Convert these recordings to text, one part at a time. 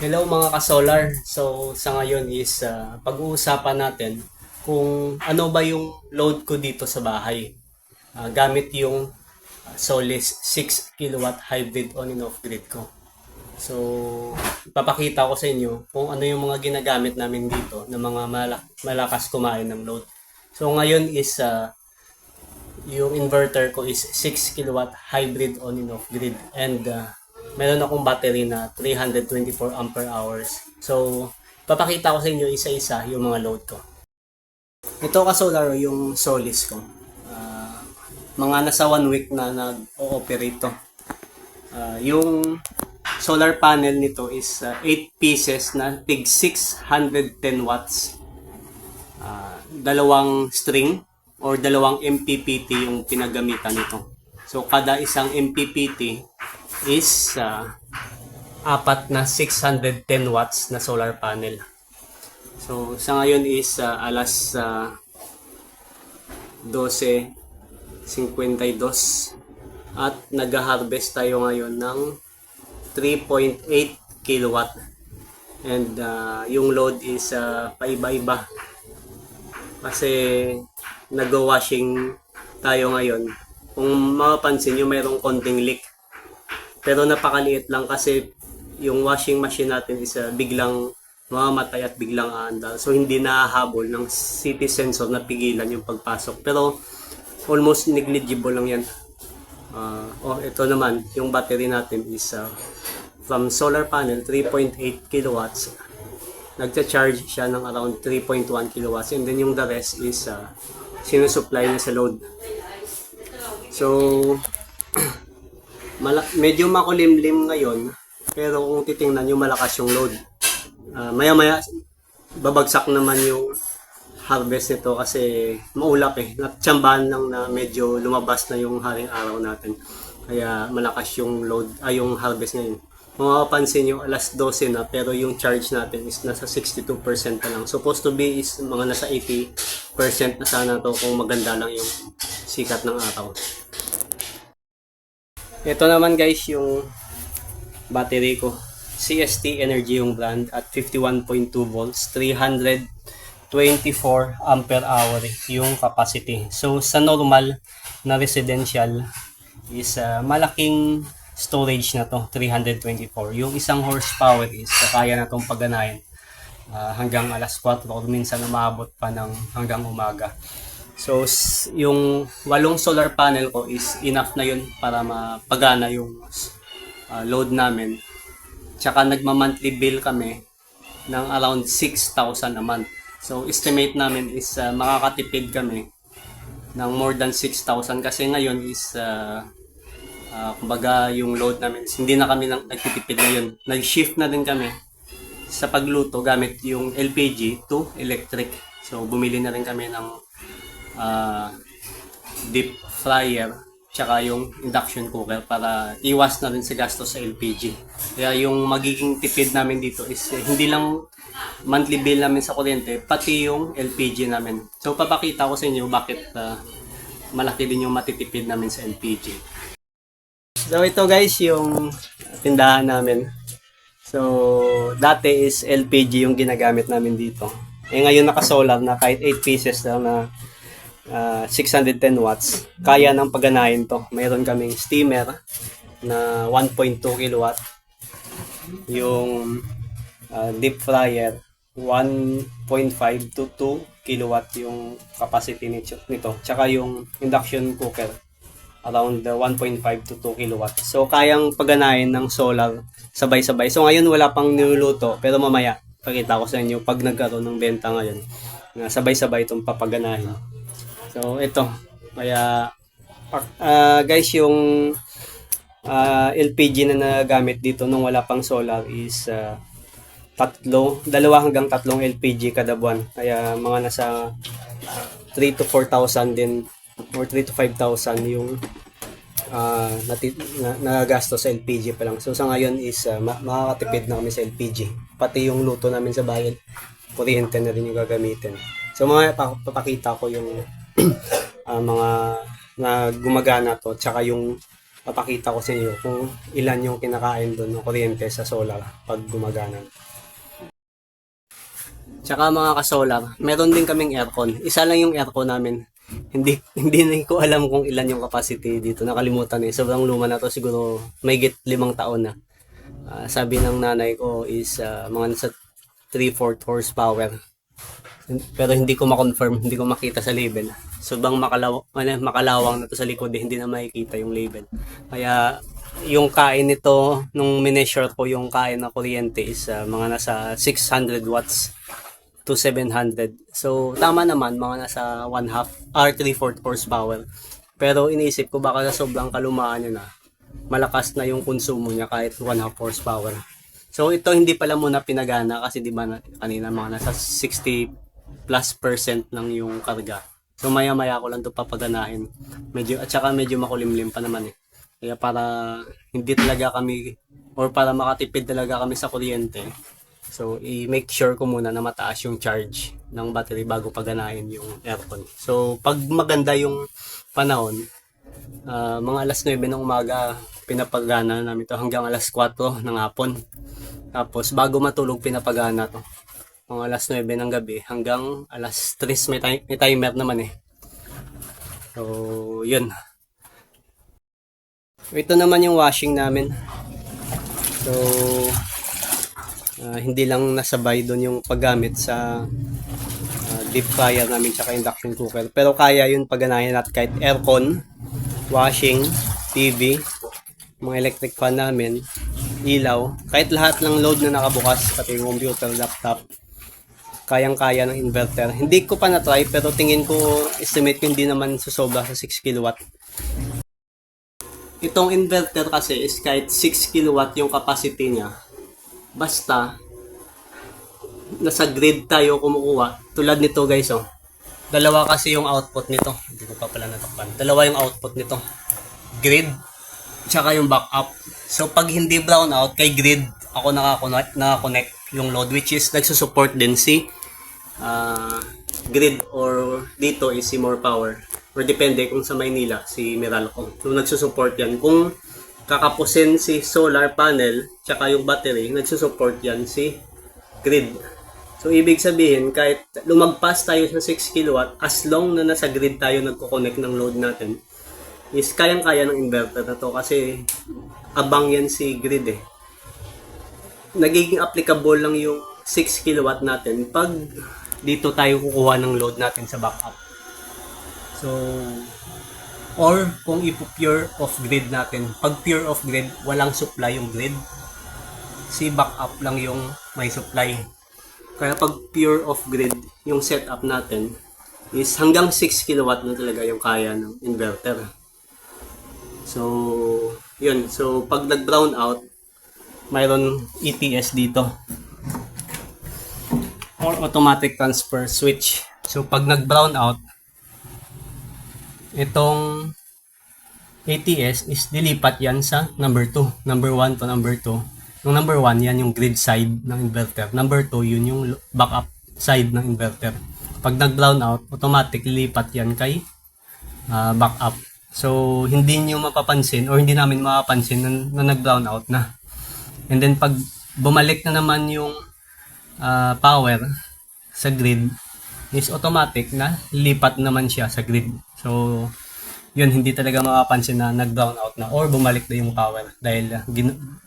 Hello mga ka-solar. So sa ngayon is pag-uusapan natin kung ano ba yung load ko dito sa bahay. Gamit yung Solis 6 kilowatt hybrid on and off grid ko. So ipapakita ko sa inyo kung ano yung mga ginagamit namin dito na mga malakas kumain ng load. So ngayon is yung inverter ko is 6 kilowatt hybrid on and off grid, and meron akong battery na 324 ampere hours. So papakita ko sa inyo isa-isa yung mga load ko. Ito ka solar yung Solis ko. Mga nasa 1 week na nag-ooperate to. Yung solar panel nito is 8 pieces na tig 610 watts. Dalawang string or dalawang MPPT yung pinagamitan nito. So kada isang MPPT is apat na 610 watts na solar panel. So sa ngayon is alas 12:52 at nag-harvest tayo ngayon ng 3.8 kilowatt, and yung load is paiba-iba kasi nag-washing tayo ngayon. Kung mapapansin nyo, mayroong konting leak. Pero napakaliit lang kasi yung washing machine natin is biglang mamamatay at biglang aandar. So hindi nahahabol ng CT sensor na pigilan yung pagpasok. Pero almost negligible lang yan. Ito naman, yung battery natin is from solar panel 3.8 kilowatts. Nagcha-charge siya ng around 3.1 kilowatts, and then yung the rest is sinusupply niya sa load. So medyo makulimlim ngayon, pero kung titingnan nyo, malakas yung load. Maya-maya babagsak naman yung harvest nito kasi maulap eh. Natsambahan lang na medyo lumabas na yung haring araw natin. Kaya malakas yung load, yung harvest ngayon. Kung mapapansin nyo, alas 12 na, pero yung charge natin is nasa 62% na lang. Supposed to be is mga nasa 80% na sana to kung maganda lang yung sikat ng araw. Ito naman guys yung battery ko. CST Energy yung brand at 51.2 volts, 324 ampere hour yung capacity. So sa normal na residential is malaking storage na to, 324. Yung isang horsepower is kaya na tong pagganahin hanggang alas 4 o minsan umabot pa ng hanggang umaga. So yung 8 solar panel ko is enough na yun para mapagana yung load namin. Tsaka nagma-monthly bill kami ng around 6,000 a month. So estimate namin is makakatipid kami ng more than 6,000 kasi ngayon is kumbaga yung load namin is hindi na kami nagtitipid ngayon. Nag-shift na din kami sa pagluto gamit yung LPG to electric. So bumili na rin kami ng deep fryer tsaka yung induction cooker para iwas na rin sa gastos sa LPG. Kaya yung magiging tipid namin dito is hindi lang monthly bill namin sa kuryente, pati yung LPG namin. So papakita ko sa inyo bakit malaki din yung matitipid namin sa LPG. So ito guys yung tindahan namin. So dati is LPG yung ginagamit namin dito. Ngayon naka-solar na, kahit 8 pieces lang na 610 watts, kaya ng pagganahin to. Mayroon kaming steamer na 1.2 kilowatt, yung deep fryer 1.5 to 2 kilowatt yung capacity nito, tsaka yung induction cooker around 1.5 to 2 kilowatt. So kayang pagganahin ng solar sabay-sabay. So ngayon wala pang niluluto, pero mamaya pakita ko sa inyo pag nagkaroon ng benta ngayon na sabay-sabay itong papaganahin. So ito, kaya guys, yung LPG na nagamit dito nung wala pang solar is 2 hanggang 3 LPG kada buwan. Kaya mga nasa 3 to 4,000 din or 3 to 5,000 yung nagagastos sa LPG pa lang. So sa ngayon is makakatipid na kami sa LPG. Pati yung luto namin sa bayan, kuryente na rin yung gagamitin. So mga papakita ko yung mga na gumagana to, tsaka yung papakita ko sa inyo kung ilan yung kinakain doon ng kuryente sa solar pag gumagana. Tsaka mga ka-solar, meron din kaming aircon. Isa lang yung aircon namin. Hindi na ko alam kung ilan yung capacity dito. Nakalimutan eh. Sobrang luma na to. Siguro may 5 taon na. Sabi ng nanay ko is mga nasa 3/4 horsepower. Pero hindi ko ma-confirm, hindi ko makita sa label. Sobrang makalawang na to sa likod, hindi na makikita yung label. Kaya yung kain nito, nung mineasure ko yung kain na kuryente is mga nasa 600 watts to 700. So tama naman, mga nasa 1/2 or 3/4 horsepower. Pero iniisip ko baka sa sobrang kalumaan niya na, malakas na yung konsumo niya kahit 1/2 horsepower. So ito hindi pala muna pinagana kasi di ba kanina mga nasa 60+% lang yung karga. So maya-maya ko lang 'to papaganahin. At saka medyo makulimlim pa naman eh. Kaya para hindi talaga kami or para makatipid talaga kami sa kuryente. So i-make sure ko muna na mataas yung charge ng battery bago paganahin yung aircon. So pag maganda yung panahon, mga alas 9 ng umaga pinapagana namin to hanggang alas 4 ng hapon. Tapos bago matulog pinapagana to. Mga alas 9 ng gabi hanggang alas 3 may timer naman eh. So yun. Ito naman yung washing namin. So hindi lang nasabay doon yung paggamit sa deep fryer namin tsaka induction cooker. Pero kaya yun pagganahin natin kahit aircon, washing, TV, mga electric fan namin, ilaw, kahit lahat ng load na nakabukas, pati yung computer, laptop, kayang-kaya ng inverter. Hindi ko pa na-try pero tingin ko, estimate ko hindi naman susobra sa 6 kilowatt. Itong inverter kasi is kahit 6 kilowatt yung capacity niya. Basta, nasa grid tayo kumukuha. Tulad nito guys, oh. Dalawa kasi yung output nito. Hindi ko pa pala natakpan. Dalawa yung output nito. Grid, tsaka yung backup. So, pag hindi brown out, kay grid, ako nakakonect yung load, which is nagsusupport din si grid or dito is si More Power. Or depende kung sa Maynila, si Meralco. So, nagsusupport yan. Kung kakapusin si solar panel, tsaka yung battery, nagsusupport yan si grid. So, ibig sabihin, kahit lumagpas tayo sa 6 kilowatt, as long na nasa grid tayo nagko-connect ng load natin, is kayang-kaya ng inverter na to kasi abang yan si grid eh. Nagiging applicable lang yung 6 kilowatt natin pag dito tayo kukuha ng load natin sa backup. So, or kung ipo-pure off grid natin. Pag pure off grid, walang supply yung grid. Si backup lang yung may supply. Kaya pag pure off grid, yung setup natin is hanggang 6 kilowatt na talaga yung kaya ng inverter. So, yun. So, pag nag-brown out, mayroon ETS dito. Or automatic transfer switch. So, pag nag-brown out, itong ATS is dilipat yan sa number 2. Number 1 to number 2. Yung number 1, yan yung grid side ng inverter. Number 2, yun yung backup side ng inverter. Pag nag-brown out, automatic lilipat yan kay backup. So, hindi nyo mapapansin or hindi namin mapapansin na nag-brown out na. And then, pag bumalik na naman yung power sa grid, is automatic na lipat naman siya sa grid. So, yun, hindi talaga mapapansin na nag-brown out na or bumalik na yung power dahil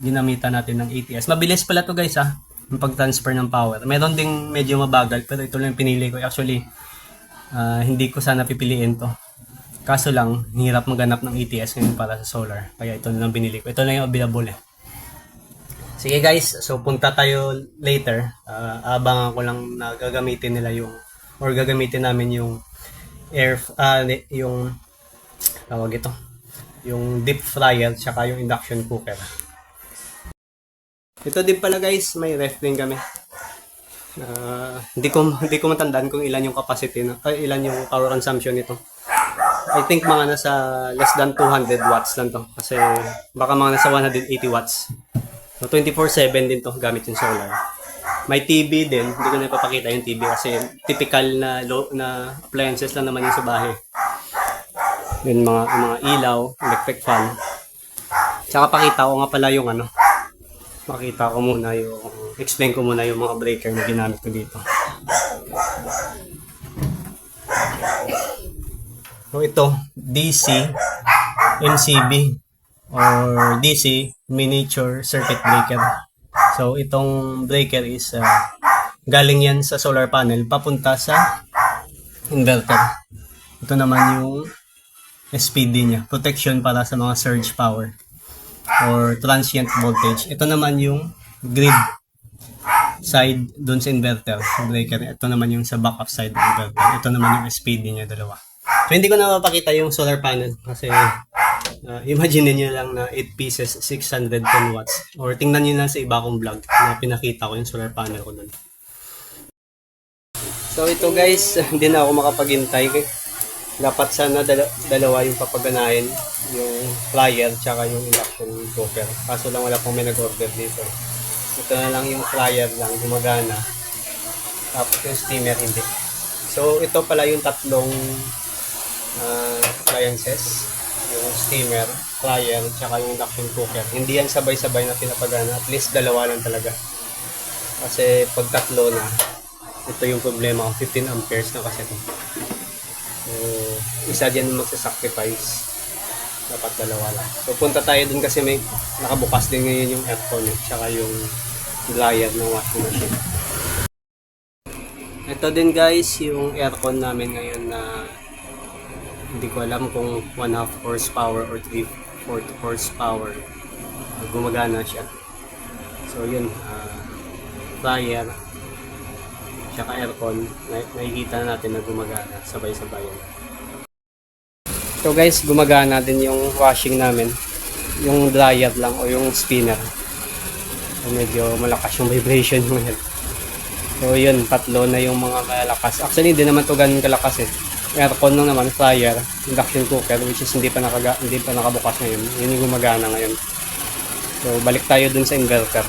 ginamitan natin ng ATS. Mabilis pala to guys yung pag-transfer ng power. Meron ding medyo mabagal pero ito lang yung pinili ko. Actually, hindi ko sana pipiliin to. Kaso lang, hirap maghanap ng ATS ngayon para sa solar. Kaya ito na lang pinili ko. Ito lang yung available eh. Sige guys, so punta tayo later. Abangan ko lang na gagamitin nila yung or gagamitin namin yung yung tawag ito, yung deep fryer tsaka yung induction cooker. Ito din pala guys, may ref din kami. Hindi ko matandaan kung ilan yung capacity ilan yung power consumption nito. I think mga nasa less than 200 watts lang to kasi baka mga nasa 180 watts. So 24/7 din to gamit yung solar. May TV din, hindi ko na ipapakita yung TV kasi typical na appliances lang naman yung sa bahay. Yun mga ilaw, electric fan. Tsaka pakita ko nga pala yung ano. Makita ko muna yung, explain ko muna yung mga breaker na ginamit ko dito. So ito, DC MCB or DC Miniature Circuit Breaker. So itong breaker is galing yan sa solar panel papunta sa inverter. Ito naman yung SPD niya, protection para sa mga surge power or transient voltage. Ito naman yung grid side dun sa inverter, breaker. Ito naman yung sa backup side ng inverter. Ito naman yung SPD niya, dalawa. So hindi ko na mapakita yung solar panel kasi imagine niyo lang na 8 pieces, 610 watts. Or tingnan niyo lang sa iba kong vlog na pinakita ko yung solar panel ko dun. So ito guys, hindi na ako makapaghintay. Dapat sana dalawa yung papaganahin, yung fryer tsaka yung induction cooker. Kaso lang wala pong may nag-order dito. Ito na lang yung fryer lang gumagana. Tapos yung steamer hindi. So ito pala yung tatlong appliances. Yung steamer, fryer, tsaka yung induction cooker. Hindi yan sabay-sabay na pinapagana. At least dalawa lang talaga. Kasi pag tatlo na, ito yung problema ko. 15 amperes na kasi ito. So, isa dyan magsasacrifice. Dapat dalawa lang. So, punta tayo dun kasi may nakabukas din ngayon yung aircon tsaka yung dryer ng washing machine. Ito din guys, yung aircon namin ngayon na hindi ko alam kung 1/2 horsepower or 3/4 horsepower. Gumagana siya. So, yun. Dryer tsaka aircon, nakikita natin na gumagana sabay-sabay yan. So guys, gumagana din yung washing namin, yung dryer lang o yung spinner. So, medyo malakas yung vibration yung head. So yun, tatlo na yung mga malakas. Actually hindi naman to ganun kalakas eh. Aircon lang naman, fryer, induction cooker which is hindi pa nakabukas ngayon. Yun yung gumagana ngayon. So balik tayo dun sa inverter.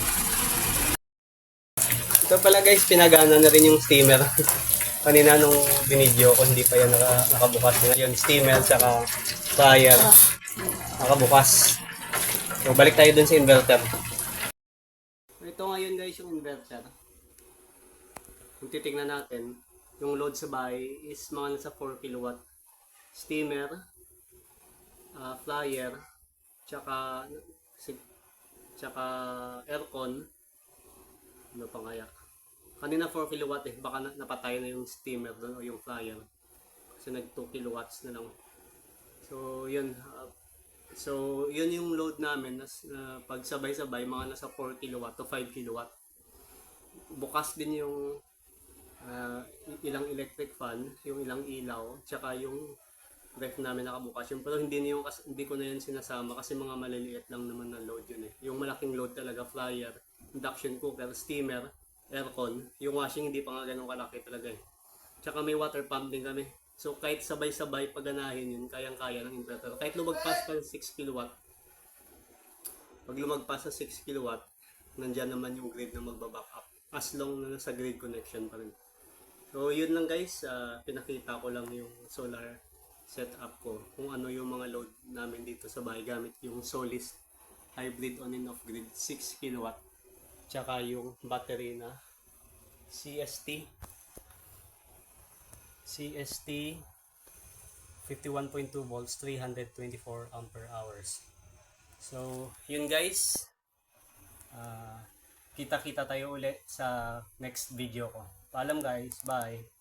Ito pala guys, pinagana na rin yung steamer. Kanina nung binidyo ko, hindi pa yan nakabukas. Ngayon, steamer saka fryer nakabukas. So, balik tayo dun sa inverter. Ito ngayon guys yung inverter. Kung titignan natin, yung load sa bahay is mga nasa 4 kilowatt. Steamer, fryer, tsaka aircon. Ano pa kaya? Kanina 4 kilowatt eh. Baka napatay na yung steamer doon o yung fryer. Kasi nag 2 kilowatts na lang. So, yun. So, yun yung load namin. Pag sabay-sabay, mga nasa 4 kilowatt to 5 kilowatt. Bukas din yung ilang electric fan, yung ilang ilaw, tsaka yung ref namin nakabukas. Pero hindi ko na yun sinasama kasi mga maliliit lang naman na load yun eh. Yung malaking load talaga, fryer, induction cooker, steamer, aircon. Yung washing hindi pa nga ganun kalaki talaga eh. Tsaka may water pump din kami. So kahit sabay-sabay paganahin yun, kayang-kaya ng inverter. Kahit lumagpas pa ng 6 kilowatt. Pag lumagpas sa 6 kilowatt, nandyan naman yung grid na magbaback up. As long na nasa grid connection pa rin. So yun lang guys, pinakita ko lang yung solar setup ko. Kung ano yung mga load namin dito sa bahay gamit yung Solis hybrid on and off grid 6 kilowatt. Tsaka yung battery na CST 51.2 volts 324 ampere hours. So yun guys, kita-kita tayo ulit sa next video ko. Paalam guys, bye.